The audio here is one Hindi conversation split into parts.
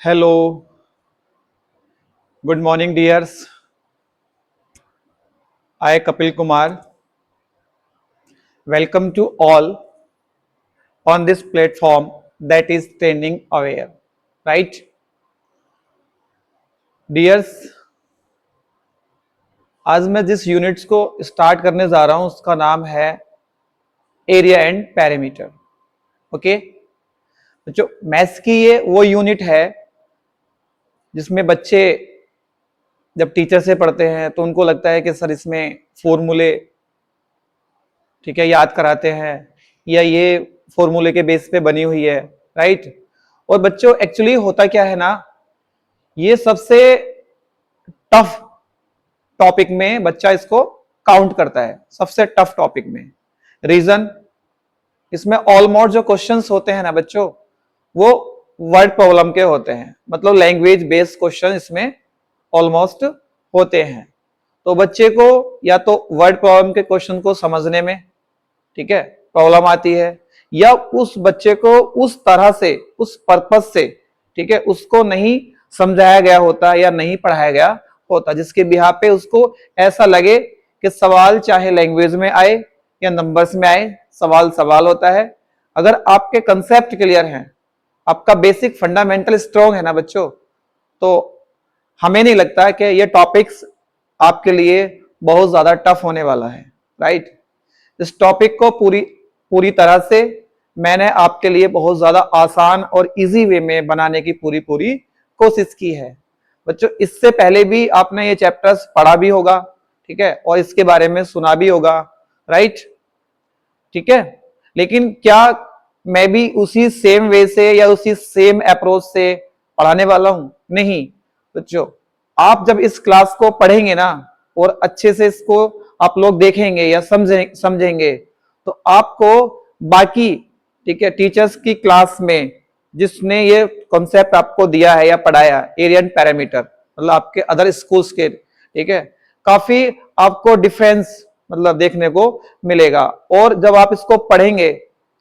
Hello, good morning, dears. I, Kapil Kumar, welcome to all on this platform that is trending aware. Right? Dears, आज मैं जिस यूनिट्स को स्टार्ट करने जा रहा हूं उसका नाम है एरिया एंड पैरामीटर. ओके बच्चों, मैथ्स की ये वो यूनिट है जिसमें बच्चे जब टीचर से पढ़ते हैं तो उनको लगता है कि सर इसमें फॉर्मूले ठीक है याद कराते हैं या ये फॉर्मूले के बेस पे बनी हुई है. राइट. और बच्चों एक्चुअली होता क्या है ना, ये सबसे टफ टॉपिक में बच्चा इसको काउंट करता है, सबसे टफ टॉपिक में. रीजन, इसमें ऑलमोस्ट जो क्वेश्चंस होते हैं ना बच्चों, वो वर्ड प्रॉब्लम के होते हैं, मतलब लैंग्वेज बेस्ड क्वेश्चन इसमें ऑलमोस्ट होते हैं. तो बच्चे को या तो वर्ड प्रॉब्लम के क्वेश्चन को समझने में ठीक है प्रॉब्लम आती है, या उस बच्चे को उस तरह से उस पर्पस से ठीक है उसको नहीं समझाया गया होता या नहीं पढ़ाया गया होता जिसके बिहाफ पे उसको ऐसा लगे कि सवाल चाहे लैंग्वेज में आए या नंबर्स में आए, सवाल सवाल होता है. अगर आपके कंसेप्ट क्लियर हैं, आपका बेसिक फंडामेंटल स्ट्रॉन्ग है ना बच्चों, तो हमें नहीं लगता कि ये टॉपिक्स आपके लिए बहुत ज्यादा टफ होने वाला है. राइट. इस टॉपिक को पूरी पूरी तरह से मैंने आपके लिए बहुत ज्यादा आसान और इजी वे में बनाने की पूरी पूरी कोशिश की है. बच्चों, इससे पहले भी आपने ये चैप्टर्स पढ़ा भी होगा ठीक है, और इसके बारे में सुना भी होगा. राइट. ठीक है, लेकिन क्या मैं भी उसी सेम वे से या उसी सेम अप्रोच से पढ़ाने वाला हूं? नहीं बच्चों, आप जब इस क्लास को पढ़ेंगे ना और अच्छे से इसको आप लोग देखेंगे या समझेंगे तो आपको बाकी ठीक है टीचर्स की क्लास में जिसने ये कॉन्सेप्ट आपको दिया है या पढ़ाया एरिया एंड पैरामीटर, मतलब आपके अदर स्कूल्स के ठीक है, काफी आपको डिफरेंस मतलब देखने को मिलेगा. और जब आप इसको पढ़ेंगे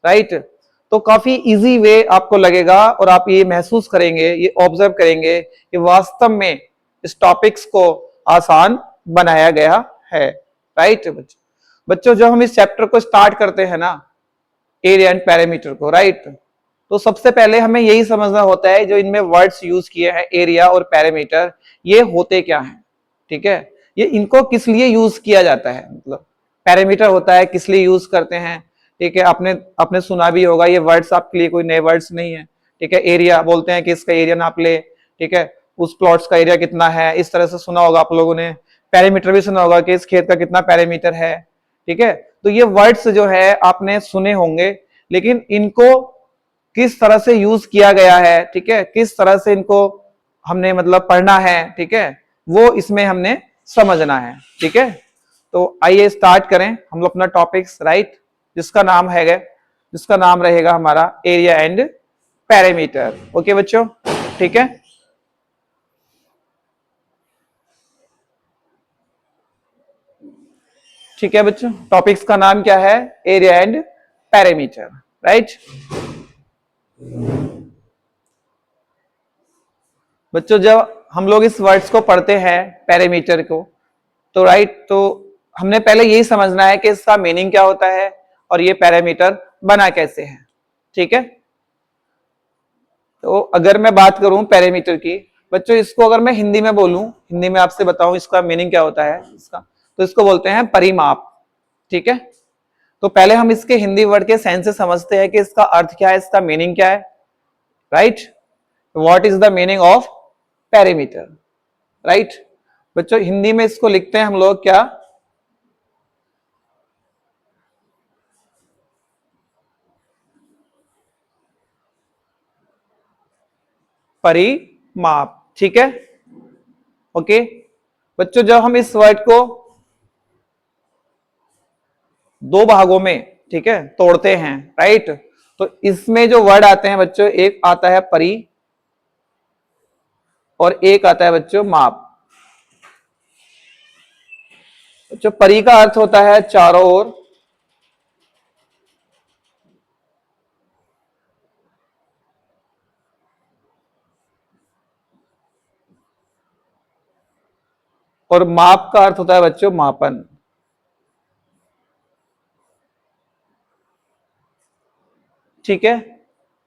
राइट, तो काफी इजी वे आपको लगेगा और आप ये महसूस करेंगे, ये ऑब्जर्व करेंगे कि वास्तव में इस टॉपिक्स को आसान बनाया गया है. राइट. बच्चों, जब हम इस चैप्टर को स्टार्ट करते हैं ना एरिया एंड पैरामीटर को, राइट, तो सबसे पहले हमें यही समझना होता है जो इनमें वर्ड्स यूज किए हैं एरिया और पैरामीटर, ये होते क्या हैं. ठीक है, ये इनको किस लिए यूज किया जाता है, मतलब पैरामीटर होता है किस लिए यूज करते हैं. ठीक है, आपने आपने सुना भी होगा, ये वर्ड्स आपके लिए कोई नए वर्ड्स नहीं है. ठीक है, एरिया बोलते हैं कि इसका एरिया नाप ले, ठीक है, उस प्लॉट्स का एरिया कितना है, इस तरह से सुना होगा आप लोगों ने. पैरामीटर भी सुना होगा कि इस खेत का कितना पैरामीटर है. ठीक है, तो ये वर्ड्स जो है आपने सुने होंगे, लेकिन इनको किस तरह से यूज किया गया है, ठीक है, किस तरह से इनको हमने मतलब पढ़ना है, ठीक है, वो इसमें हमने समझना है. ठीक है, तो आइए स्टार्ट करें हम लोग अपना टॉपिक्स. राइट, जिसका नाम रहेगा हमारा एरिया एंड पैरामीटर. ओके बच्चों, ठीक है. ठीक है बच्चों, टॉपिक्स का नाम क्या है? Area and parameter. राइट. बच्चों, जब हम लोग इस वर्ड्स को पढ़ते हैं पैरामीटर को, तो राइट, तो हमने पहले यही समझना है कि इसका मीनिंग क्या होता है और ये पैरामीटर बना कैसे है. ठीक है, तो अगर मैं बात करूं पैरामीटर की बच्चों, इसको अगर मैं हिंदी में बोलूं, हिंदी में आपसे बताऊं इसका मीनिंग क्या होता है इसका, तो इसको बोलते हैं परिमाप. ठीक है, तो पहले हम इसके हिंदी वर्ड के सेंस से समझते हैं कि इसका अर्थ क्या है, इसका मीनिंग क्या है. Right, what is the meaning of parameter. Right बच्चों, हिंदी में इसको लिखते हैं हम लोग क्या? परिमाप. ठीक है, ओके बच्चों, जब हम इस वर्ड को दो भागों में ठीक है तोड़ते हैं, राइट, तो इसमें जो वर्ड आते हैं बच्चों, एक आता है परि और एक आता है बच्चों माप. बच्चों, परि का अर्थ होता है चारों ओर, और माप का अर्थ होता है बच्चों मापन। ठीक है,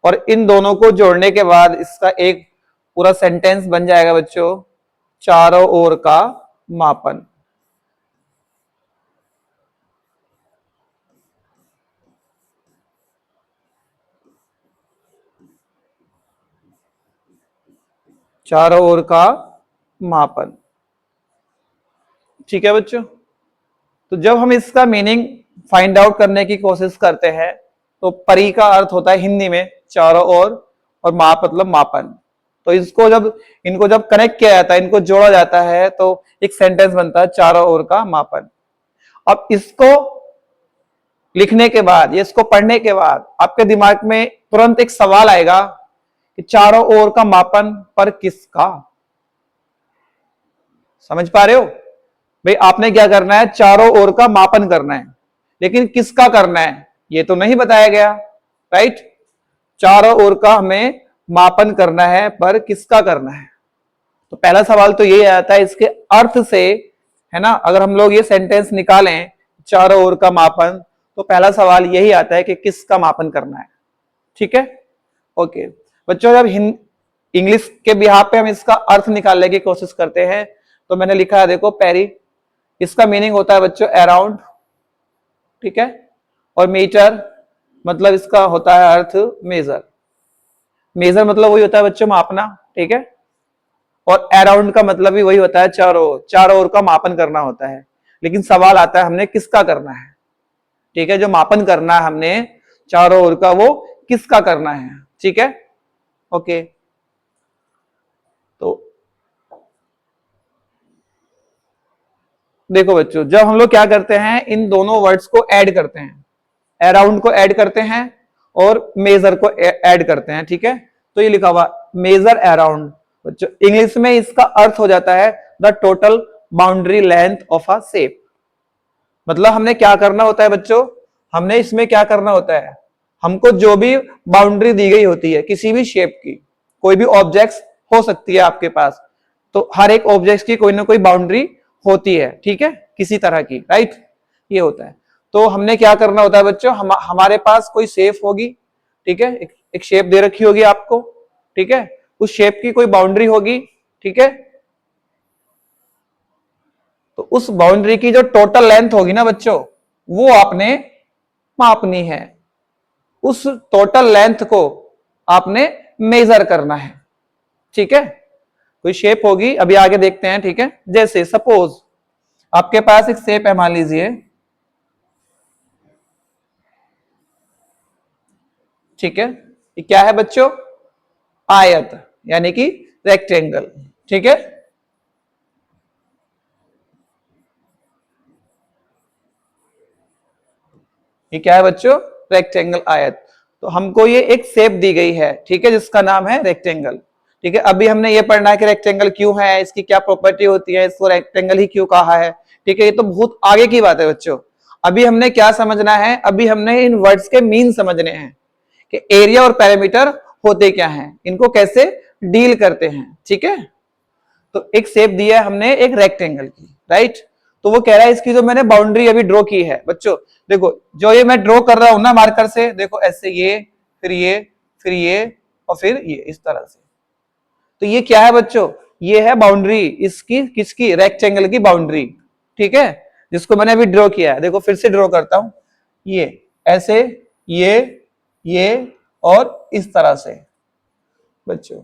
और इन दोनों को जोड़ने के बाद इसका एक पूरा सेंटेंस बन जाएगा बच्चों, चारों ओर का मापन। चारों ओर का मापन। ठीक है बच्चों, तो जब हम इसका मीनिंग फाइंड आउट करने की कोशिश करते हैं तो परी का अर्थ होता है हिंदी में चारों ओर, और माप मतलब मापन। तो इसको जब इनको जब कनेक्ट किया जाता है, इनको जोड़ा जाता है, तो एक सेंटेंस बनता है चारों ओर का मापन। अब इसको लिखने के बाद या इसको पढ़ने के बाद आपके दिमाग में तुरंत एक सवाल आएगा कि चारों ओर का मापन पर किसका। समझ पा रहे हो भाई, आपने क्या करना है, चारों ओर का मापन करना है, लेकिन किसका करना है ये तो नहीं बताया गया, राइट। चारों ओर का हमें मापन करना है, पर किसका करना है। तो पहला सवाल तो यही आता है इसके अर्थ से, है ना। अगर हम लोग ये सेंटेंस निकालें चारों ओर का मापन, तो पहला सवाल यही आता है कि किसका मापन करना है। ठीक है, ओके बच्चों, जब इंग्लिश के बिहाफ पे हम इसका अर्थ निकालने की कोशिश करते हैं, तो मैंने लिखा है देखो पेरी, इसका मीनिंग होता है बच्चों अराउंड। ठीक है, और मीटर मतलब इसका होता है अर्थ मेजर। मेजर मतलब वही होता है बच्चों मापना। ठीक है, और अराउंड का मतलब भी वही होता है चारों ओर का मापन करना होता है। लेकिन सवाल आता है हमने किसका करना है। ठीक है, जो मापन करना है हमने चारों ओर का, वो किसका करना है। ठीक है, ओके। तो देखो बच्चों, जब हम लोग क्या करते हैं, इन दोनों वर्ड्स को ऐड करते हैं, अराउंड को ऐड करते हैं और मेजर को ऐड करते हैं। ठीक है, तो ये लिखा हुआ मेजर अराउंड। बच्चों इंग्लिश में इसका अर्थ हो जाता है the total boundary length of a shape. मतलब हमने क्या करना होता है बच्चों, हमने इसमें क्या करना होता है, हमको जो भी बाउंड्री दी गई होती है किसी भी शेप की, कोई भी ऑब्जेक्ट्स हो सकती है आपके पास, तो हर एक ऑब्जेक्ट की कोई ना कोई बाउंड्री होती है। ठीक है, किसी तरह की, राइट, ये होता है। तो हमने क्या करना होता है बच्चों, हमारे पास कोई शेप होगी। ठीक है, एक शेप दे रखी होगी आपको। ठीक है, उस शेप की कोई बाउंड्री होगी। ठीक है, तो उस बाउंड्री की जो टोटल लेंथ होगी ना बच्चों, वो आपने मापनी है। उस टोटल लेंथ को आपने मेजर करना है। ठीक है, कोई शेप होगी, अभी आगे देखते हैं। ठीक है, जैसे सपोज आपके पास एक शेप है, मान लीजिए। ठीक है, ये क्या है बच्चों, आयत, यानी कि रेक्टेंगल। ठीक है, ये क्या है बच्चों, रेक्टेंगल, आयत। तो हमको ये एक शेप दी गई है, ठीक है, जिसका नाम है रेक्टेंगल। ठीक है, अभी हमने ये पढ़ना है कि रेक्टेंगल क्यों है, इसकी क्या प्रॉपर्टी होती है, इसको रेक्टेंगल ही क्यों कहा है। ठीक है, ये तो बहुत आगे की बात है बच्चों। अभी हमने क्या समझना है, अभी हमने इन वर्ड्स के मीन समझने हैं कि एरिया और पैरामीटर होते क्या हैं, इनको कैसे डील करते हैं। ठीक है, तो एक शेप दिया है हमने एक रेक्टेंगल की, राइट। तो वो कह रहा है इसकी जो मैंने बाउंड्री अभी ड्रॉ की है बच्चों, देखो जो ये मैं ड्रॉ कर रहा हूं ना मार्कर से, देखो ऐसे ये, फिर ये, फिर ये, और फिर ये, इस तरह से। तो ये क्या है बच्चों, ये है बाउंड्री इसकी, किसकी, रेक्टेंगल की बाउंड्री। ठीक है, जिसको मैंने अभी ड्रॉ किया है। देखो फिर से ड्रॉ करता हूं, ये ऐसे, ये और इस तरह से बच्चों।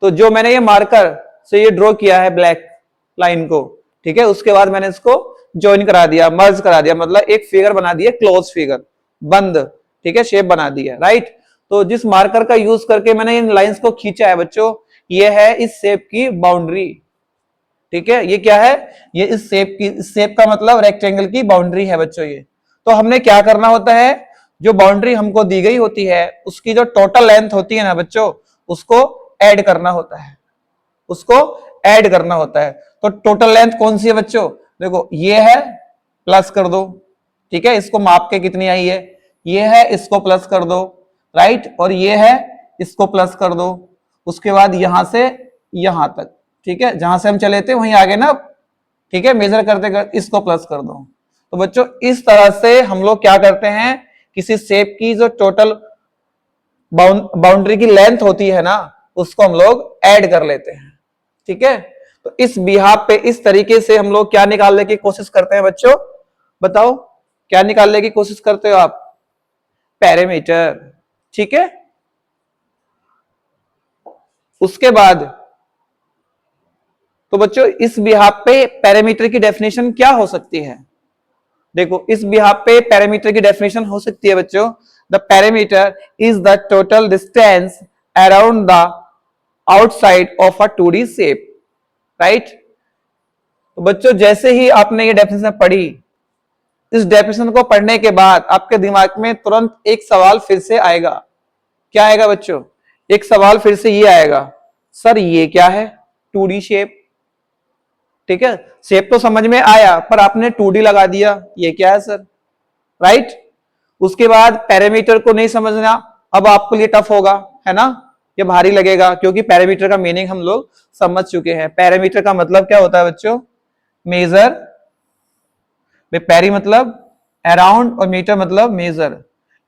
तो जो मैंने ये मार्कर से ये ड्रॉ किया है ब्लैक लाइन को, ठीक है, उसके बाद मैंने इसको ज्वाइन करा दिया, मर्ज करा दिया, मतलब एक फिगर बना दिया, क्लोज फिगर, बंद। ठीक है, शेप बना दिया, राइट। तो जिस मार्कर का यूज करके मैंने इन लाइंस को खींचा है बच्चों, ये है इस शेप की बाउंड्री। ठीक है, ये क्या है, ये इस शेप की, इस शेप का मतलब रेक्टेंगल की बाउंड्री है बच्चों ये। तो हमने क्या करना होता है, जो बाउंड्री हमको दी गई होती है उसकी जो टोटल लेंथ होती है ना बच्चों, उसको ऐड करना होता है, उसको ऐड करना होता है। तो टोटल लेंथ कौन सी है बच्चों, देखो ये है, प्लस कर दो। ठीक है, इसको माप के कितनी आई है, ये है, इसको प्लस कर दो, राइट, और ये है, इसको प्लस कर दो। उसके बाद यहां से यहां तक, ठीक है, जहां से हम चले थे वहीं आगे ना। ठीक है, मेजर करते करते इसको प्लस कर दो। तो बच्चों इस तरह से हम लोग क्या करते हैं, किसी शेप की जो टोटल बाउंड्री की लेंथ होती है ना, उसको हम लोग ऐड कर लेते हैं। ठीक है, तो इस बिहाफ पे इस तरीके से हम लोग क्या निकालने की कोशिश करते हैं बच्चों, बताओ क्या निकालने की कोशिश करते हो आप, पैरामीटर। ठीक है, उसके बाद तो बच्चों इस बिहाफ पे पैरामीटर की डेफिनेशन क्या हो सकती है, देखो इस बिहाफ पे पैरामीटर की डेफिनेशन हो सकती है बच्चों, the parameter is the total distance around the outside of a 2D shape, right. तो बच्चों जैसे ही आपने ये डेफिनेशन पढ़ी, इस डेफिनेशन को पढ़ने के बाद आपके दिमाग में तुरंत एक सवाल फिर से आएगा। क्या आएगा बच्चों, एक सवाल फिर से ये आएगा, सर ये क्या है, 2D शेप। ठीक है, शेप तो समझ में आया पर आपने 2D लगा दिया, ये क्या है सर, राइट। उसके बाद पैरामीटर को नहीं समझना, अब आपको ये टफ होगा, है ना, ये भारी लगेगा, क्योंकि पैरामीटर का मीनिंग हम लोग समझ चुके हैं। पैरामीटर का मतलब क्या होता है बच्चों, मेजर, पैरी मतलब अराउंड और मीटर मतलब मेजर।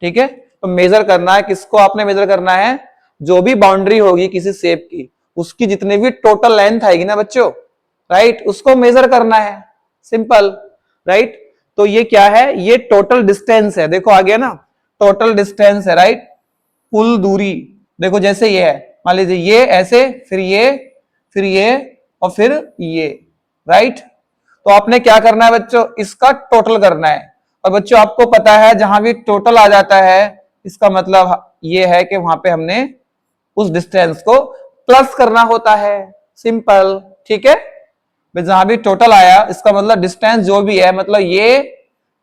ठीक है, तो मेजर करना है, किसको आपने मेजर करना है, जो भी बाउंड्री होगी किसी शेप की, उसकी जितनी भी टोटल लेंथ आएगी ना बच्चों, राइट, उसको मेजर करना है, सिंपल, राइट। तो ये क्या है, ये टोटल डिस्टेंस है, देखो आ गया ना, टोटल डिस्टेंस है, राइट, कुल दूरी। देखो जैसे ये है, मान लीजिए ये ऐसे, फिर ये और फिर ये, राइट। तो आपने क्या करना है बच्चों, इसका टोटल करना है। और बच्चों आपको पता है जहां भी टोटल आ जाता है, इसका मतलब ये है कि वहां पे हमने उस डिस्टेंस को प्लस करना होता है, सिंपल। ठीक है, जहां भी टोटल आया इसका मतलब डिस्टेंस जो भी है, मतलब ये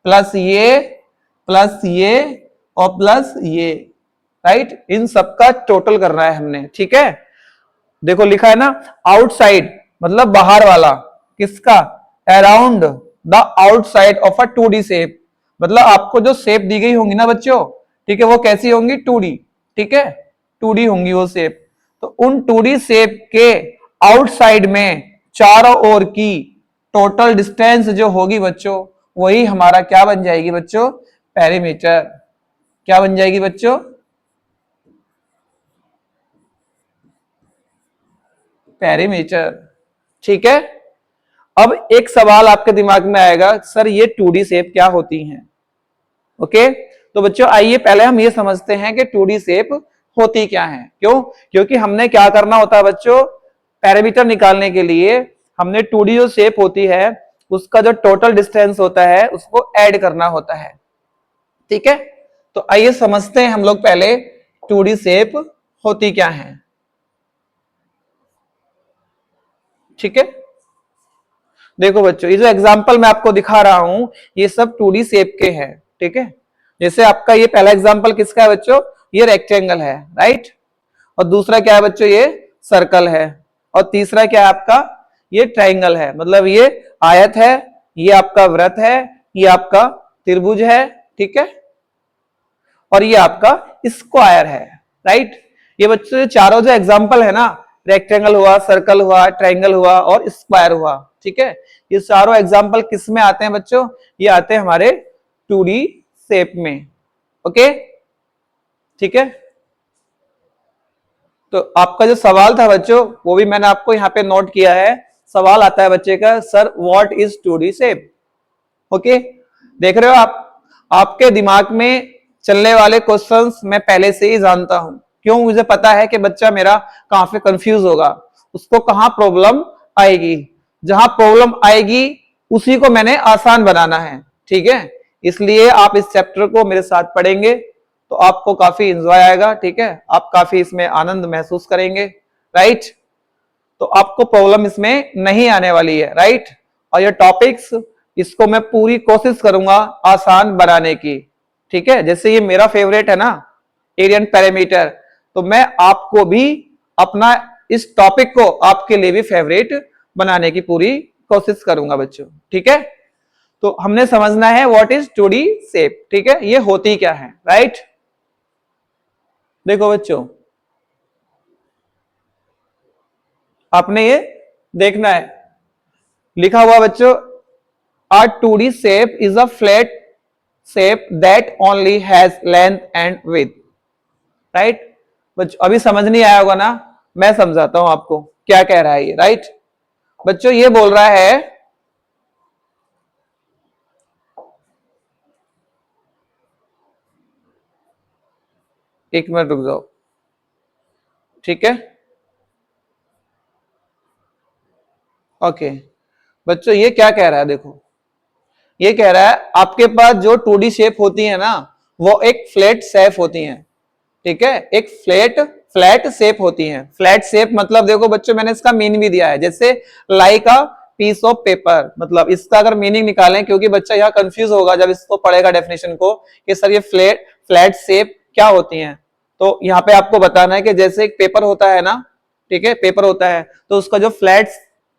प्लस ये और प्लस ये, राइट, इन सबका टोटल करना है हमने। ठीक है, देखो लिखा है ना, आउटसाइड मतलब बाहर वाला, किसका, around the outside of a 2D shape, मतलब आपको जो शेप दी गई होंगी ना बच्चों, ठीक है, वो कैसी होंगी, 2D। ठीक है, 2D होंगी वो शेप। तो उन 2D शेप के आउटसाइड में चारों ओर की टोटल डिस्टेंस जो होगी बच्चों, वही हमारा क्या बन जाएगी बच्चों, पेरीमीटर। क्या बन जाएगी बच्चों, पेरीमीटर। ठीक है, अब एक सवाल आपके दिमाग में आएगा, सर ये 2D शेप क्या होती हैं। ओके, तो बच्चों आइए पहले हम ये समझते हैं कि 2D शेप होती क्या है। क्यों, क्योंकि हमने क्या करना होता है बच्चों, पैरामीटर निकालने के लिए हमने 2D जो शेप होती है उसका जो टोटल डिस्टेंस होता है उसको ऐड करना होता है। ठीक है, तो आइए समझते हैं हम लोग पहले 2D शेप होती क्या है। ठीक है, देखो बच्चों ये जो एग्जांपल मैं आपको दिखा रहा हूं ये सब 2D शेप के हैं। ठीक है, जैसे आपका ये पहला एग्जांपल किसका है बच्चों, ये रेक्टेंगल है, राइट, और दूसरा क्या है बच्चों, ये सर्कल है, और तीसरा क्या है आपका, ये ट्राइंगल है, मतलब ये आयत है, ये आपका वृत्त है, ये आपका त्रिभुज है। ठीक है, और ये आपका स्क्वायर है, राइट। ये बच्चों ये चारों जो एग्जांपल है ना, रेक्टेंगल हुआ, सर्कल हुआ, ट्राइंगल हुआ और स्क्वायर हुआ, ठीक है, ये चारों एग्जांपल किस में आते हैं बच्चों, ये आते हैं हमारे 2D शेप में। ओके, ठीक है, तो आपका जो सवाल था बच्चों वो भी मैंने आपको यहाँ पे नोट किया है। सवाल आता है बच्चे का, sir what is 2D shape. Okay, देख रहे हो आप, आपके दिमाग में चलने वाले क्वेश्चंस मैं पहले से ही जानता हूं। क्यों, मुझे पता है कि बच्चा मेरा कहां पे कंफ्यूज होगा, उसको कहां प्रॉब्लम आएगी, जहां प्रॉब्लम आएगी उसी को मैंने आसान बनाना है। ठीक है, इसलिए आप इस चैप्टर को मेरे साथ पढ़ेंगे तो आपको काफी एंजॉय आएगा। ठीक है, आप काफी इसमें आनंद महसूस करेंगे, राइट, तो आपको प्रॉब्लम इसमें नहीं आने वाली है, राइट। और ये टॉपिक्स इसको मैं पूरी कोशिश करूंगा आसान बनाने की। ठीक है, जैसे ये मेरा फेवरेट है ना, एरिया एंड पैरामीटर, तो मैं आपको भी अपना इस टॉपिक को आपके लिए भी फेवरेट बनाने की पूरी कोशिश करूंगा बच्चों। ठीक है, तो हमने समझना है व्हाट इज 2D शेप। ठीक है, ये होती क्या है, राइट। देखो बच्चों आपने ये देखना है, लिखा हुआ बच्चों, a 2D shape is a flat shape that only has length and width, right? बच्चों अभी समझ नहीं आया होगा ना, मैं समझाता हूं आपको क्या कह रहा है ये, राइट? बच्चों ये बोल रहा है, एक मिनट रुक जाओ, ठीक है? ओके बच्चों ये क्या कह रहा है, देखो ये कह रहा है आपके पास जो 2D शेप होती है ना, वो एक फ्लैट शेप होती है, ठीक है? एक फ्लैट शेप होती है। फ्लैट शेप मतलब देखो बच्चों मैंने इसका मीनिंग भी दिया है, जैसे like a piece of paper, मतलब इसका अगर मीनिंग निकालें, क्योंकि बच्चा यहाँ कंफ्यूज होगा जब इसको पढ़ेगा डेफिनेशन को कि सर ये फ्लैट शेप क्या होती हैं, तो यहाँ पे आपको बताना है कि जैसे एक पेपर होता है ना, ठीक है? पेपर होता है तो उसका जो फ्लैट,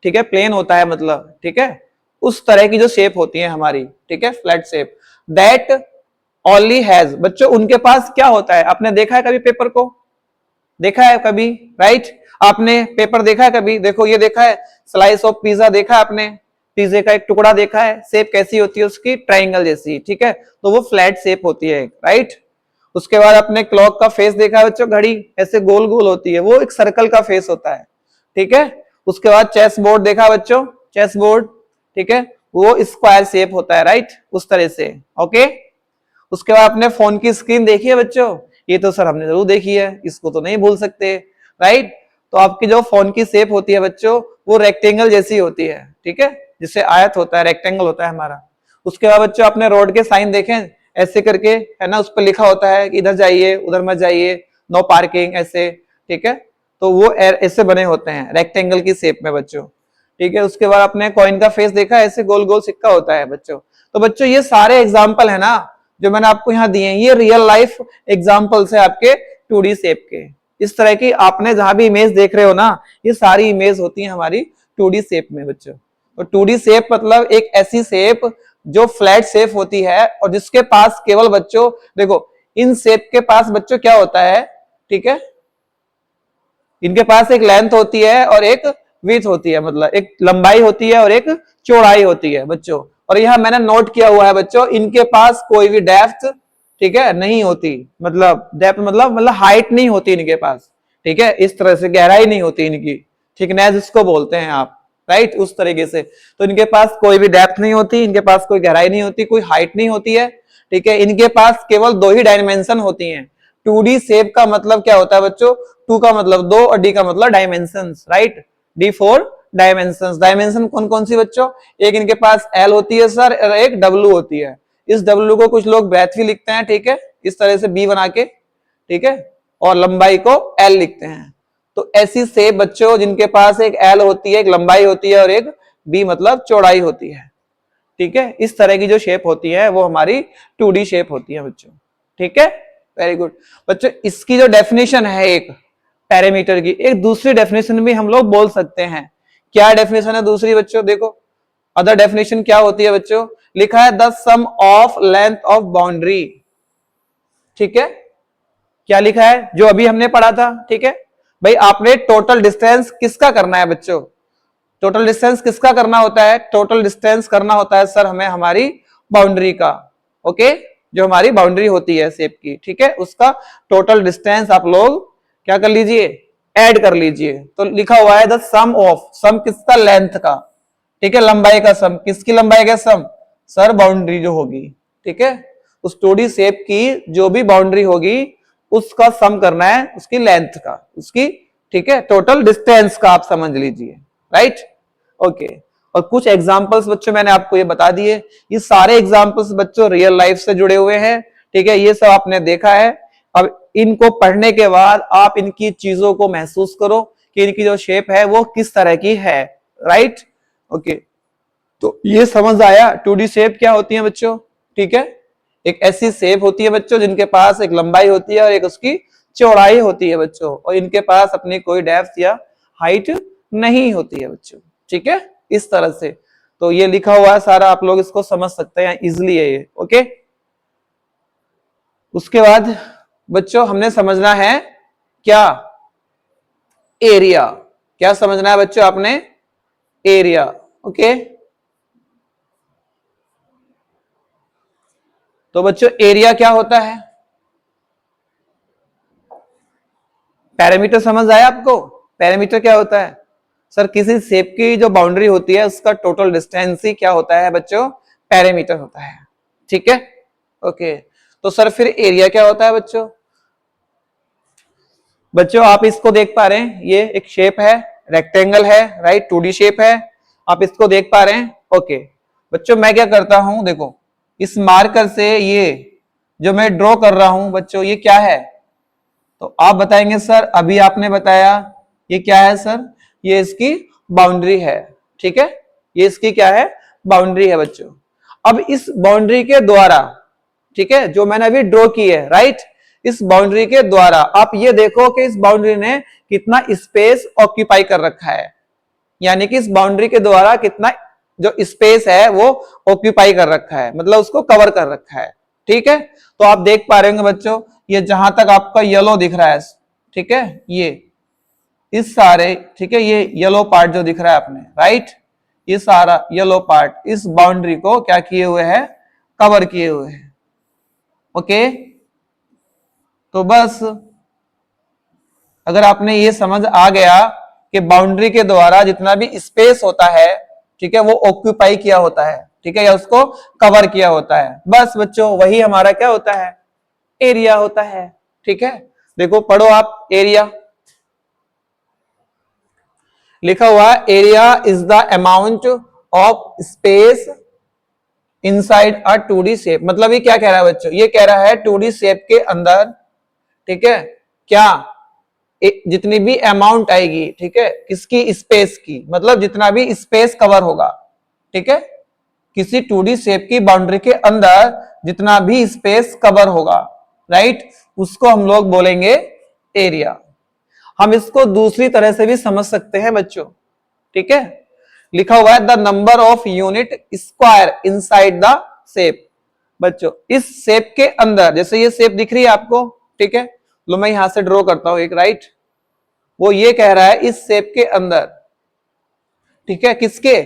ठीक है, प्लेन होता है, मतलब ठीक है, उस तरह की जो शेप होती है हमारी, ठीक है, flat shape, that only has, बच्चों उनके पास क्या होता है, आपने देखा है कभी पेपर को, देखा है कभी, राइट? आपने पेपर देखा है कभी, देखो ये देखा है, स्लाइस ऑफ पिज्जा देखा है आपने, पिज्जे का एक टुकड़ा देखा है, शेप कैसी होती है उसकी, ट्राइंगल जैसी, ठीक है? तो वो फ्लैट शेप होती है, राइट? उसके बाद आपने क्लॉक का फेस देखा है बच्चों, घड़ी ऐसे गोल गोल होती है, वो एक सर्कल का फेस होता है, ठीक है? उसके बाद चेस बोर्ड देखा बच्चों, चेस बोर्ड, ठीक है, वो स्क्वायर शेप होता है, राइट? उस तरह से, ओके? उसके बाद आपने फोन की स्क्रीन देखी है बच्चों, ये तो सर हमने जरूर देखी है, इसको तो नहीं भूल सकते, राइट? तो आपकी जो फोन की शेप होती है बच्चों, वो रेक्टेंगल जैसी होती है, ठीक है? जिससे आयत होता है, रेक्टेंगल होता है हमारा। उसके बाद बच्चों आपने रोड के साइन देखे ऐसे करके, है ना, उस पर लिखा होता है कि इधर जाइए उधर मत जाइए, नो पार्किंग, ऐसे, ठीक है? तो वो ऐसे बने होते हैं रेक्टेंगल की शेप में बच्चों, ठीक है? उसके बाद आपने कॉइन का फेस देखा, ऐसे गोल गोल सिक्का होता है बच्चों। तो बच्चों ये सारे एग्जाम्पल है ना जो मैंने आपको यहाँ दिए हैं, ये रियल लाइफ एग्जाम्पल्स है आपके 2D शेप के। इस तरह की आपने जहां भी इमेज देख रहे हो ना, ये सारी इमेज होती है हमारी 2D शेप में बच्चों। तो 2D शेप मतलब एक ऐसी शेप जो फ्लैट शेप होती है और जिसके पास केवल बच्चों, देखो इन शेप के पास बच्चों क्या होता है, ठीक है, इनके पास एक लेंथ होती है और एक विड्थ होती है, मतलब एक लंबाई होती है और एक चौड़ाई होती है बच्चों। और यह मैंने नोट किया हुआ है बच्चों, इनके पास कोई भी डेप्थ, ठीक है, नहीं होती, मतलब डेप्थ मतलब हाइट नहीं होती इनके पास, ठीक है? इस तरह से गहराई नहीं होती इनकी, थिकनेस इसको बोलते हैं आप, राइट? उस तरीके से तो इनके पास कोई भी डेप्थ नहीं होती, इनके पास कोई गहराई नहीं होती, कोई हाइट नहीं होती है, ठीक है? इनके पास केवल 2 ही डायमेंशन होती हैं। 2D शेप का मतलब क्या होता है बच्चों, 2 का मतलब 2 और D का मतलब dimensions, right? D 4 dimensions. Dimension कौन कौन सी बच्चों, एक इनके पास L होती है सर और एक W होती है। इस W को कुछ लोग ब्रेथ भी लिखते हैं, ठीक है, इस तरह से B बना के, ठीक है, और लंबाई को L लिखते हैं। तो ऐसी शेप बच्चों जिनके पास एक L होती है, एक लंबाई होती है और एक B मतलब चौड़ाई होती है, ठीक है? इस तरह की जो शेप होती है वो हमारी 2D शेप होती है बच्चों, ठीक है? वेरी गुड बच्चों। इसकी जो डेफिनेशन है एक पैरामीटर की, एक दूसरी डेफिनेशन भी हम लोग बोल सकते हैं। क्या डेफिनेशन है दूसरी बच्चों, देखो अदर डेफिनेशन क्या होती है बच्चों, लिखा है the sum of length of boundary, ठीक है? क्या लिखा है जो अभी हमने पढ़ा था, ठीक है भाई? आपने टोटल डिस्टेंस किसका करना है बच्चों, टोटल डिस्टेंस किसका करना होता है, टोटल डिस्टेंस करना होता है सर हमें हमारी बाउंड्री का, ओके? जो हमारी बाउंड्री होती है शेप की, ठीक है, उसका टोटल डिस्टेंस आप लोग क्या कर लीजिए, ऐड कर लीजिए। तो लिखा हुआ है द सम ऑफ, सम किसका, लेंथ का, ठीक है, लंबाई का सम, किसकी लंबाई का सम, सर बाउंड्री जो होगी, ठीक है, उस 2D शेप की जो भी बाउंड्री होगी उसका सम करना है, उसकी लेंथ का, उसकी, ठीक है, टोटल डिस्टेंस का, आप समझ लीजिए, राइट? ओके। और कुछ एग्जांपल्स बच्चों मैंने आपको ये बता दिए, ये सारे एग्जांपल्स बच्चों रियल लाइफ से जुड़े हुए हैं, ठीक है, ये सब आपने देखा है। अब इनको पढ़ने के बाद आप इनकी चीजों को महसूस करो कि इनकी जो शेप है वो किस तरह की है, राइट? ओके, तो ये समझ आया 2D शेप क्या होती है बच्चों, ठीक है? एक ऐसी शेप होती है बच्चों जिनके पास एक लंबाई होती है और एक उसकी चौड़ाई होती है बच्चों, और इनके पास अपनी कोई डेप्थ या हाइट नहीं होती है बच्चों, ठीक है, इस तरह से। तो ये लिखा हुआ है सारा, आप लोग इसको समझ सकते हैं, इजिली है ये, ओके? उसके बाद बच्चों हमने समझना है क्या, एरिया। क्या समझना है बच्चों आपने, एरिया, ओके? तो बच्चों एरिया क्या होता है? पैरामीटर समझ आया आपको? पैरामीटर क्या होता है? सर किसी शेप की जो बाउंड्री होती है उसका टोटल डिस्टेंस ही क्या होता है बच्चों? पैरामीटर होता है। ठीक है, ओके। तो सर फिर एरिया क्या होता है बच्चों? बच्चों आप इसको देख पा रहे हैं, ये एक शेप है, रेक्टेंगल है, राइट, 2D शेप है, आप इसको देख पा रहे हैं। ओके बच्चों, मैं क्या करता हूं, देखो इस मार्कर से ये जो मैं ड्रॉ कर रहा हूं बच्चों, ये क्या है? तो आप बताएंगे सर अभी आपने बताया ये क्या है सर? ये इसकी बाउंड्री है। ठीक है, ये इसकी क्या है? बाउंड्री है बच्चों। अब इस बाउंड्री के द्वारा, ठीक है, जो मैंने अभी ड्रॉ की है, राइट, इस बाउंड्री के द्वारा आप ये देखो कि इस बाउंड्री ने कितना स्पेस ऑक्यूपाई कर रखा है, यानी कि इस बाउंड्री के द्वारा कितना जो स्पेस है वो ऑक्यूपाई कर रखा है, मतलब उसको कवर कर रखा है। ठीक है, तो आप देख पा रहे होंगे बच्चों, ये जहां तक आपका येलो दिख रहा है, ठीक है, ये इस सारे, ठीक है, ये येलो पार्ट जो दिख रहा है आपने, राइट, ये सारा येलो पार्ट इस बाउंड्री को क्या किए हुए है? कवर किए हुए हैं। ओके, तो बस अगर आपने ये समझ आ गया कि बाउंड्री के द्वारा जितना भी स्पेस होता है, ठीक है, वो ऑक्यूपाई किया होता है, ठीक है, या उसको कवर किया होता है, बस बच्चों वही हमारा क्या होता है? एरिया होता है। ठीक है, देखो पढ़ो आप, एरिया लिखा हुआ है, area is the amount of space inside a 2D shape. मतलब ये क्या कह रहा है बच्चों? ये कह रहा है 2D शेप के अंदर, ठीक है, क्या जितनी भी अमाउंट आएगी, ठीक है, किसकी? स्पेस की, मतलब जितना भी स्पेस कवर होगा, ठीक है, किसी 2D शेप की बाउंड्री के अंदर जितना भी स्पेस कवर होगा, राइट, उसको हम लोग बोलेंगे एरिया। हम इसको दूसरी तरह से भी समझ सकते हैं बच्चों, ठीक है, लिखा हुआ है the number of unit square inside the shape. बच्चों इस शेप के अंदर, जैसे ये शेप दिख रही है आपको, ठीक है, लो मैं यहां से ड्रॉ करता हूं एक, राइट, वो ये कह रहा है इस शेप के अंदर, ठीक है, किसके?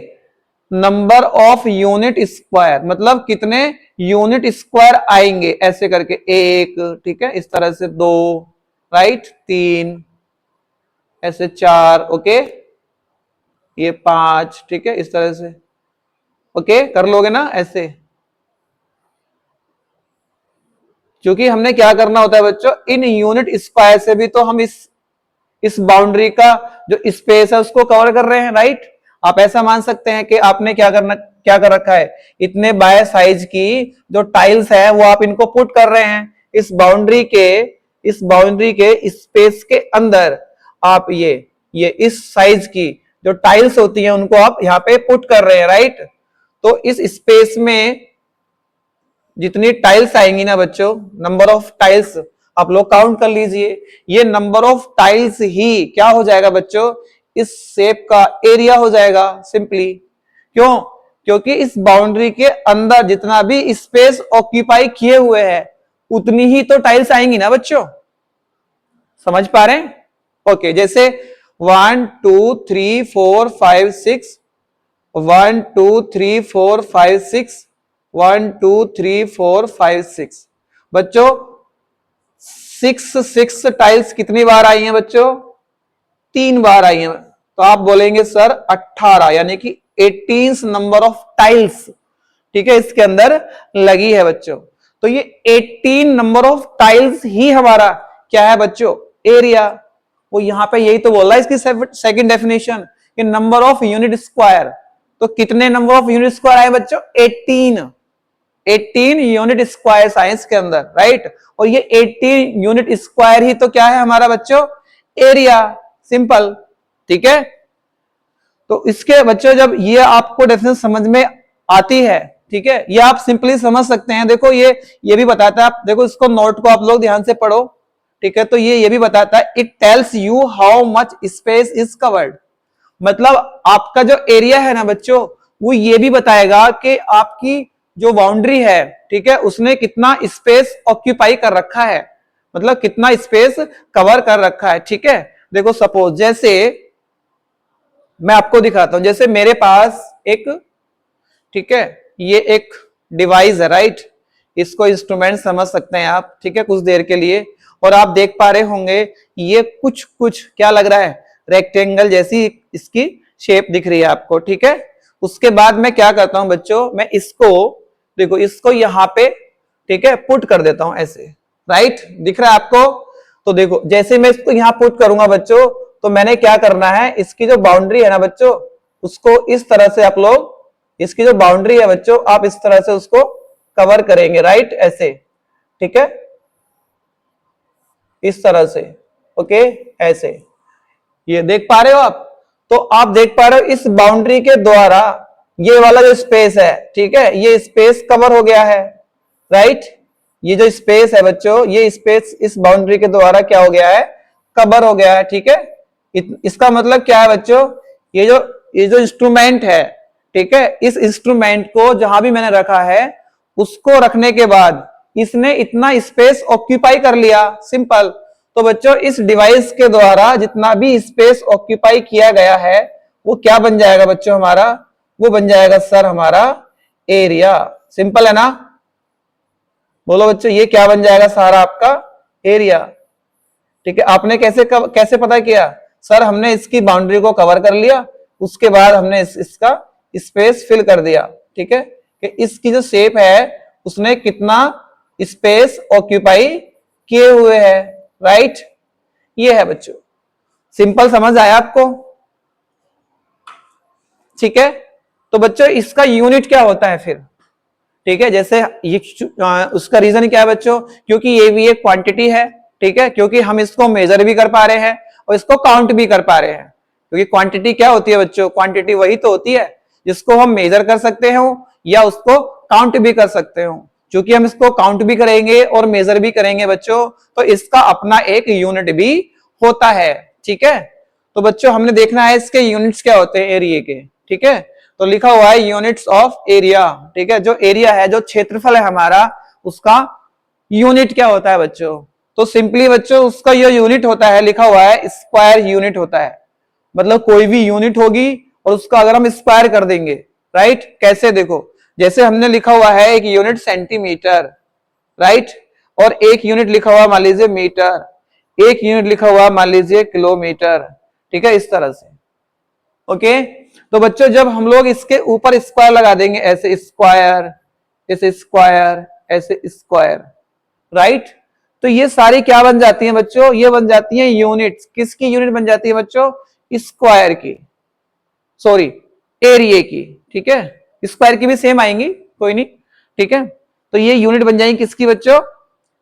नंबर ऑफ यूनिट स्क्वायर, मतलब कितने यूनिट स्क्वायर आएंगे, ऐसे करके एक, ठीक है, इस तरह से दो, राइट, तीन, ऐसे चार, ओके, ये पांच, ठीक है, इस तरह से, ओके, कर लोगे ना ऐसे? क्योंकि हमने क्या करना होता है बच्चों, इन यूनिट स्क्वायर से भी तो हम इस बाउंड्री का जो स्पेस है उसको कवर कर रहे हैं, राइट। आप ऐसा मान सकते हैं कि आपने क्या कर रखा है, इतने बाय साइज की जो टाइल्स है वो आप इनको पुट कर रहे हैं इस बाउंड्री के स्पेस के अंदर। आप ये इस साइज की जो टाइल्स होती हैं उनको आप यहाँ पे पुट कर रहे हैं, राइट। तो इस स्पेस में जितनी टाइल्स आएंगी ना बच्चों, नंबर ऑफ टाइल्स आप लोग काउंट कर लीजिए, ये नंबर ऑफ टाइल्स ही क्या हो जाएगा बच्चों, इस शेप का एरिया हो जाएगा सिंपली। क्यों? क्योंकि इस बाउंड्री के अंदर जितना भी स्पेस ऑक्यूपाई किए हुए है उतनी ही तो टाइल्स आएंगी ना बच्चों, समझ पा रहे हैं? ओके, जैसे 1 2 3 4 5 6, 1 2 3 4 5 6, 1 2 3 4 5 6, बच्चों 6 टाइल्स कितनी बार आई हैं बच्चों? 3 बार आई हैं। तो आप बोलेंगे सर 18, यानी कि 18 नंबर ऑफ टाइल्स, ठीक है, इसके अंदर लगी है बच्चों। तो ये 18 नंबर ऑफ टाइल्स ही हमारा क्या है बच्चों? एरिया। वो यहां पे यही तो बोल रहा है इसकी सेकंड डेफिनेशन कि नंबर ऑफ यूनिट स्क्वायर। तो कितने नंबर ऑफ यूनिट स्क्वायर आए बच्चों? 18 यूनिट स्क्वायर साइंस के अंदर, राइट। और ये 18 यूनिट स्क्वायर ही तो क्या है हमारा बच्चों? एरिया, सिंपल, ठीक है। तो इसके बच्चों जब ये आपको डेफिनेशन समझ में आती है, ठीक है, ये आप सिंपली समझ सकते हैं। देखो ये भी बताता है, आप देखो इसको नोट को आप लोग ध्यान से पढ़ो, ठीक है। तो ये भी बताता है, it tells you how much space is covered. मतलब आपका जो एरिया है ना बच्चों, वो ये भी बताएगा कि आपकी जो बाउंड्री है, ठीक है, उसने कितना स्पेस ऑक्यूपाई कर रखा है, मतलब कितना स्पेस कवर कर रखा है, ठीक है। देखो सपोज जैसे मैं आपको दिखाता हूं, जैसे मेरे पास एक, ठीक है, ये एक डिवाइस है, राइट, इसको इंस्ट्रूमेंट समझ सकते हैं आप, ठीक है, कुछ देर के लिए। और आप देख पा रहे होंगे ये कुछ कुछ क्या लग रहा है, रेक्टेंगल जैसी इसकी शेप दिख रही है आपको, ठीक है। उसके बाद मैं क्या करता हूं बच्चों, मैं इसको देखो इसको यहां पे, ठीक है, पुट कर देता हूं ऐसे, राइट, दिख रहा है आपको। तो देखो जैसे मैं इसको यहां पुट करूंगा बच्चों, तो मैंने क्या करना है, इसकी जो बाउंड्री है ना बच्चों, उसको इस तरह से आप लोग, इसकी जो बाउंड्री है बच्चों, आप इस तरह से उसको कवर करेंगे, राइट, ऐसे, ठीक है, इस तरह से, ओके, ऐसे, ये देख पा रहे हो आप। तो आप देख पा रहे हो इस बाउंड्री के द्वारा ये वाला जो स्पेस है, ठीक है, ये स्पेस कवर हो गया है, राइट, ये जो स्पेस है बच्चों, ये स्पेस इस बाउंड्री के द्वारा क्या हो गया है, कवर हो गया है, ठीक है। इसका मतलब क्या है बच्चों, ये जो इंस्ट्रूमेंट है, ठीक है, इस इंस्ट्रूमेंट को जहां भी मैंने रखा है, उसको रखने के बाद इसने इतना स्पेस ऑक्यूपाई कर लिया, सिंपल। तो बच्चों इस डिवाइस के द्वारा जितना भी स्पेस ऑक्यूपाई किया गया है, वो क्या बन जाएगा बच्चों हमारा, वो बन जाएगा सर हमारा एरिया, सिंपल है ना। बोलो बच्चों ये क्या बन जाएगा सारा आपका एरिया, ठीक है। आपने कैसे पता किया, सर हमने इसकी बाउंड्री को कवर कर लिया, उसके बाद हमने इसका स्पेस फिल कर दिया, ठीक है, कि इसकी जो शेप है उसने कितना स्पेस ऑक्यूपाई किए हुए है, राइट, ये है बच्चों, सिंपल, समझ आया आपको, ठीक है। तो बच्चों इसका यूनिट क्या होता है फिर, ठीक है, जैसे ये उसका रीजन क्या है बच्चों, क्योंकि ये भी एक क्वांटिटी है, ठीक है, क्योंकि हम इसको मेजर भी कर पा रहे हैं और इसको काउंट भी कर पा रहे हैं। क्योंकि क्वांटिटी क्या होती है बच्चों, क्वांटिटी वही तो होती है जिसको हम मेजर कर सकते हो या उसको काउंट भी कर सकते हो। क्योंकि हम इसको काउंट भी करेंगे और मेजर भी करेंगे बच्चों, तो इसका अपना एक यूनिट भी होता है, ठीक है। तो बच्चों हमने देखना है इसके यूनिट्स क्या होते हैं एरिया के, ठीक है। तो लिखा हुआ है यूनिट्स ऑफ एरिया, ठीक है, जो एरिया है, जो क्षेत्रफल है हमारा, उसका यूनिट क्या होता है बच्चों। तो सिंपली बच्चों उसका जो यूनिट होता है, लिखा हुआ है स्क्वायर यूनिट होता है। मतलब कोई भी यूनिट होगी और उसका अगर हम स्क्वायर कर देंगे, राइट, कैसे, देखो जैसे हमने लिखा हुआ है एक यूनिट सेंटीमीटर, राइट, और एक यूनिट लिखा हुआ मान लीजिए मीटर, एक यूनिट लिखा हुआ मान लीजिए किलोमीटर, ठीक है, इस तरह से, ओके। तो बच्चों जब हम लोग इसके ऊपर स्क्वायर लगा देंगे, ऐसे स्क्वायर, ऐसे स्क्वायर, ऐसे स्क्वायर, राइट, तो ये सारी क्या बन जाती हैं बच्चों, ये बन जाती हैं यूनिट्स, किसकी यूनिट बन जाती है बच्चों, स्क्वायर की, सॉरी एरिया की, ठीक है, स्क्वायर की भी सेम आएंगी, कोई नहीं, ठीक है। तो ये यूनिट बन जाएंगी किसकी बच्चों,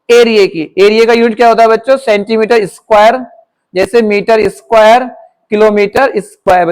एरिया की। एरिया का यूनिट क्या होता है बच्चों, सेंटीमीटर स्क्वायर, जैसे मीटर स्क्वायर, किलोमीटर स्क्वायर।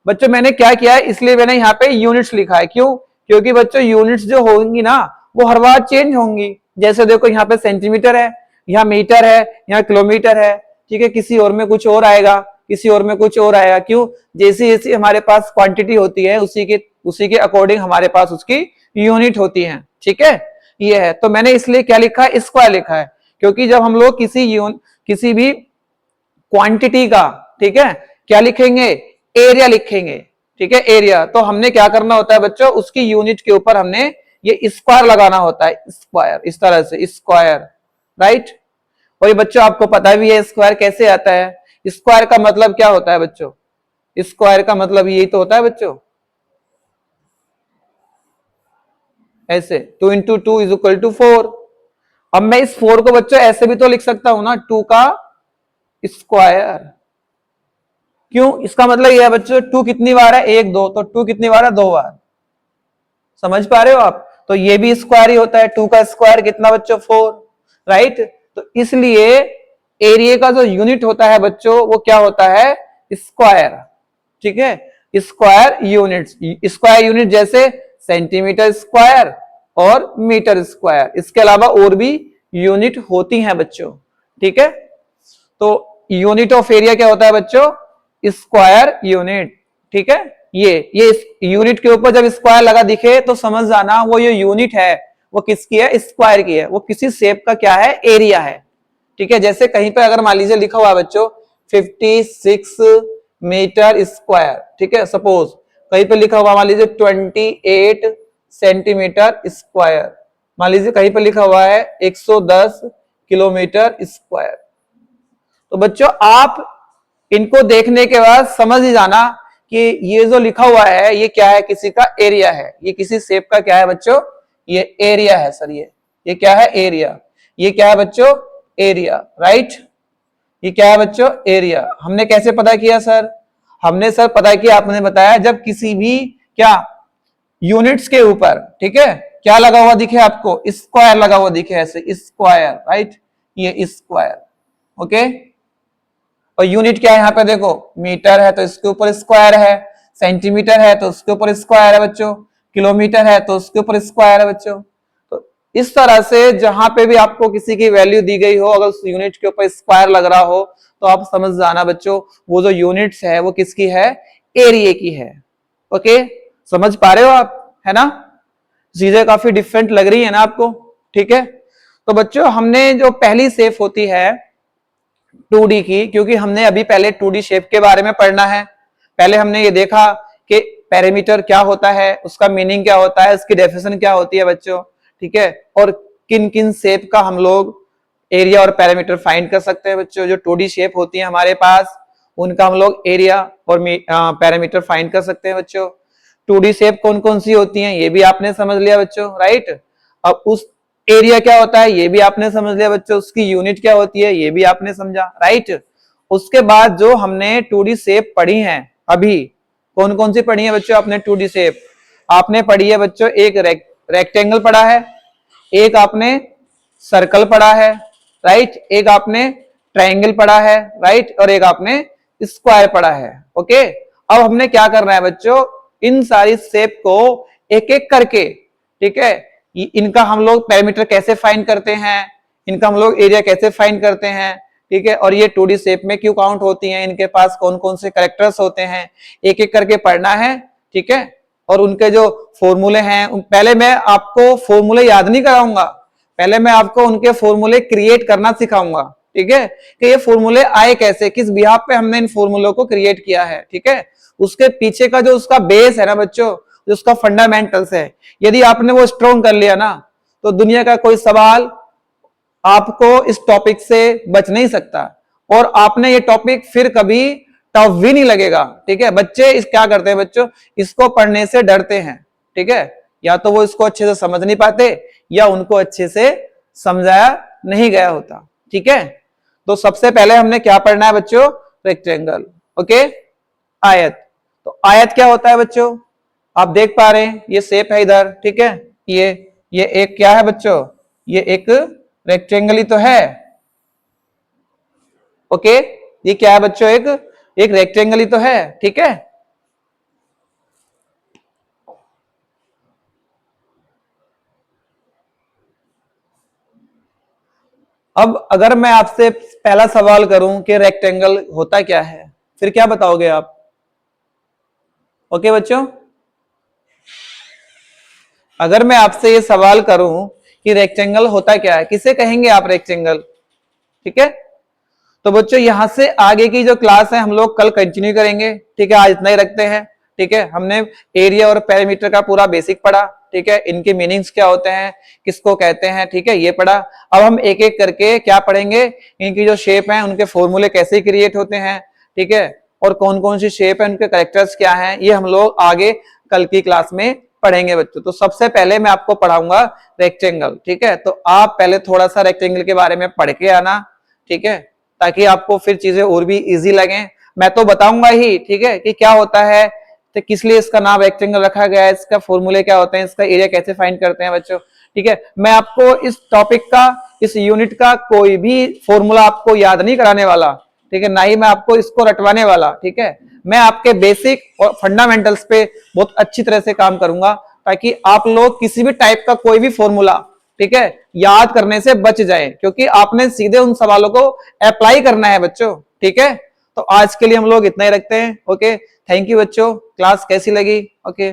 बच्चों मैंने क्या किया है, इसलिए मैंने यहाँ पे यूनिट्स लिखा है, क्यों, क्योंकि बच्चों यूनिट्स जो होंगी ना वो हर बार चेंज होंगी। जैसे देखो यहाँ पे सेंटीमीटर है, यहाँ मीटर है, यहाँ किलोमीटर है, ठीक है, किसी और में कुछ और आएगा, किसी और में कुछ और आएगा, क्यों, जैसी जैसी हमारे पास क्वांटिटी होती है उसी के अकॉर्डिंग हमारे पास उसकी यूनिट होती है, ठीक है, ये है। तो मैंने इसलिए क्या लिखा है, स्क्वायर लिखा है, क्योंकि जब हम लोग किसी भी क्वांटिटी का, ठीक है, क्या लिखेंगे, एरिया लिखेंगे, ठीक है, एरिया, तो हमने क्या करना होता है बच्चों, उसकी यूनिट के ऊपर हमने ये स्क्वायर लगाना होता है, स्क्वायर, इस तरह से स्क्वायर, राइट। और ये बच्चों आपको पता भी है स्क्वायर कैसे आता है, स्क्वायर का मतलब क्या होता है बच्चों, स्क्वायर का मतलब यही तो होता है बच्चों, ऐसे 2 इंटू 2 इज इक्वल टू 4। अब मैं इस 4 को बच्चों ऐसे भी तो लिख सकता हूं ना, 2 का स्क्वायर, क्यों, इसका मतलब यह है बच्चों 2 कितनी बार है, 1 2, तो 2 कितनी बार है, 2 बार, समझ पा रहे हो आप। तो ये भी स्क्वायर ही होता है, 2 का स्क्वायर कितना बच्चों, 4, राइट। तो इसलिए एरिया का जो यूनिट होता है बच्चों वो क्या होता है, स्क्वायर, ठीक है, स्क्वायर यूनिट। स्क्वायर यूनिट जैसे सेंटीमीटर स्क्वायर और मीटर स्क्वायर, इसके अलावा और भी यूनिट होती हैं बच्चों, ठीक है। तो यूनिट ऑफ एरिया क्या होता है बच्चों, स्क्वायर यूनिट, ठीक है। ये यूनिट के ऊपर जब स्क्वायर लगा दिखे तो समझ जाना वो ये यूनिट है वो किसकी है, स्क्वायर की है, वो किसी शेप का क्या है, एरिया है, ठीक है। जैसे कहीं पे अगर मान लीजिए लिखा हुआ है बच्चों 56 मीटर स्क्वायर, ठीक है, सपोज कहीं पे लिखा हुआ मान लीजिए 28 सेंटीमीटर स्क्वायर, मान लीजिए कहीं पर लिखा हुआ है 110 किलोमीटर स्क्वायर। तो बच्चों आप इनको देखने के बाद समझ ही जाना कि ये जो लिखा हुआ है ये क्या है, किसी का एरिया है, ये किसी शेप का क्या है बच्चों, ये एरिया है सर। ये क्या है, एरिया। ये क्या है बच्चों, एरिया, राइट। ये क्या है बच्चों, एरिया। हमने कैसे पता किया सर, हमने सर पता किया, आपने बताया जब किसी भी क्या यूनिट्स के ऊपर, ठीक है, क्या लगा हुआ दिखे आपको, स्क्वायर लगा हुआ दिखे, ऐसे स्क्वायर, राइट, ये स्क्वायर, ओके। और यूनिट क्या है यहाँ पे देखो, मीटर है तो इसके ऊपर स्क्वायर है, सेंटीमीटर है तो उसके ऊपर स्क्वायर है बच्चों, किलोमीटर है तो उसके ऊपर स्क्वायर है बच्चों। तो इस तरह से जहां पे भी आपको किसी की वैल्यू दी गई हो, अगर उस यूनिट के ऊपर स्क्वायर लग रहा हो तो आप समझ जाना बच्चों वो जो यूनिट्स है वो किसकी है, एरिया की है। ओके, समझ पा रहे हो आप, है ना। चीजें काफी डिफरेंट लग रही है ना आपको, ठीक है। तो बच्चों हमने जो पहली शेप होती है 2D की, क्योंकि हमने अभी पहले 2D शेप के बारे में पढ़ना है। पहले हमने ये देखा कि पैरामीटर क्या होता है, उसका मीनिंग क्या होता है, उसकी डेफिनेशन क्या होती है बच्चों, ठीक है। और किन किन शेप का हम लोग एरिया और पैरामीटर फाइंड कर सकते हैं बच्चों। जो 2D शेप होती है हमारे पास उनका हम लोग एरिया और पैरामीटर फाइंड कर सकते हैं बच्चों। 2D शेप कौन कौन सी होती हैं ये भी आपने समझ लिया बच्चों, राइट। अब उस एरिया क्या होता है ये भी आपने समझ लिया बच्चों, उसकी यूनिट क्या होती है ये भी आपने समझा, राइट। उसके बाद जो हमने 2D शेप पढ़ी है अभी, कौन कौन सी पढ़ी है बच्चों आपने 2D शेप, आपने पढ़ी है बच्चों एक रेक्टेंगल पढ़ा है, एक आपने सर्कल पढ़ा है, राइट, एक आपने ट्राइंगल पढ़ा है, राइट, और एक आपने स्क्वायर पढ़ा है। ओके, अब हमने क्या करना है बच्चों, इन सारी शेप को एक एक करके, ठीक है, इनका हम लोग पैरामीटर कैसे फाइंड करते हैं, इनका हम लोग एरिया कैसे फाइंड करते हैं, ठीक है, और ये 2D शेप में क्यों काउंट होती हैं, इनके पास कौन कौन से कैरेक्टर्स होते हैं, एक एक करके पढ़ना है, ठीक है। और उनके जो फॉर्मूले हैं, पहले मैं आपको फॉर्मूले याद नहीं कराऊंगा, पहले मैं आपको उनके फॉर्मूले क्रिएट करना सिखाऊंगा, ठीक है, कि ये फॉर्मूले आए कैसे, किस बिहाफ पे हमने इन फॉर्मूलों को क्रिएट किया है, ठीक है। उसके पीछे का जो उसका बेस है ना बच्चों, जो उसका फंडामेंटल्स है, यदि आपने वो स्ट्रॉन्ग कर लिया ना तो दुनिया का कोई सवाल आपको इस टॉपिक से बच नहीं सकता, और आपने ये टॉपिक फिर कभी टफ भी नहीं लगेगा, ठीक है। बच्चे इस क्या करते हैं बच्चों, इसको पढ़ने से डरते हैं, ठीक है, या तो वो इसको अच्छे से समझ नहीं पाते या उनको अच्छे से समझाया नहीं गया होता, ठीक है। तो सबसे पहले हमने क्या पढ़ना है बच्चों, रेक्टेंगल, ओके, आयत। तो आयत क्या होता है बच्चों, आप देख पा रहे हैं ये शेप है इधर, ठीक है, ये एक क्या है बच्चों, ये एक रेक्टेंगल ही तो है, ओके, ये क्या है बच्चों, एक रेक्टेंगल ही तो है, ठीक है। अब अगर मैं आपसे पहला सवाल करूं कि रेक्टेंगल होता क्या है, फिर क्या बताओगे आप, ओके बच्चों। अगर मैं आपसे ये सवाल करूं कि रेक्टेंगल होता क्या है, किसे कहेंगे आप रेक्टेंगल, ठीक है। तो बच्चों यहां से आगे की जो क्लास है हम लोग कल कंटिन्यू करेंगे, ठीक है, आज इतना ही रखते हैं, ठीक है। हमने एरिया और पैरामीटर का पूरा बेसिक पढ़ा, ठीक है, इनके मीनिंग्स क्या होते हैं, किसको कहते हैं, ठीक है, ये पढ़ा। अब हम एक एक करके क्या पढ़ेंगे, इनकी जो शेप है उनके फॉर्मूले कैसे क्रिएट होते हैं, ठीक है, और कौन कौन सी शेप है उनके कैरेक्टर्स क्या हैं, ये हम लोग आगे कल की क्लास में पढ़ेंगे बच्चों। तो सबसे पहले मैं आपको पढ़ाऊंगा रेक्टेंगल, ठीक है। तो आप पहले थोड़ा सा रेक्टेंगल के बारे में पढ़ के आना, ठीक है, ताकि आपको फिर चीजें और भी इजी लगे। मैं तो बताऊंगा ही, ठीक है, कि क्या होता है, तो किस लिए इसका नाम रेक्टेंगल रखा गया है, इसका फॉर्मूले क्या होते हैं, इसका एरिया कैसे फाइंड करते हैं बच्चों, ठीक है। मैं आपको इस टॉपिक का, इस यूनिट का कोई भी फॉर्मूला आपको याद नहीं कराने वाला, ठीक है, ना ही मैं आपको इसको रटवाने वाला, ठीक है। मैं आपके बेसिक और फंडामेंटल्स पे बहुत अच्छी तरह से काम करूंगा, ताकि आप लोग किसी भी टाइप का कोई भी फॉर्मूला, ठीक है, याद करने से बच जाए, क्योंकि आपने सीधे उन सवालों को अप्लाई करना है बच्चों, ठीक है। तो आज के लिए हम लोग इतना ही रखते हैं, ओके। थैंक यू बच्चों, क्लास कैसी लगी, ओके।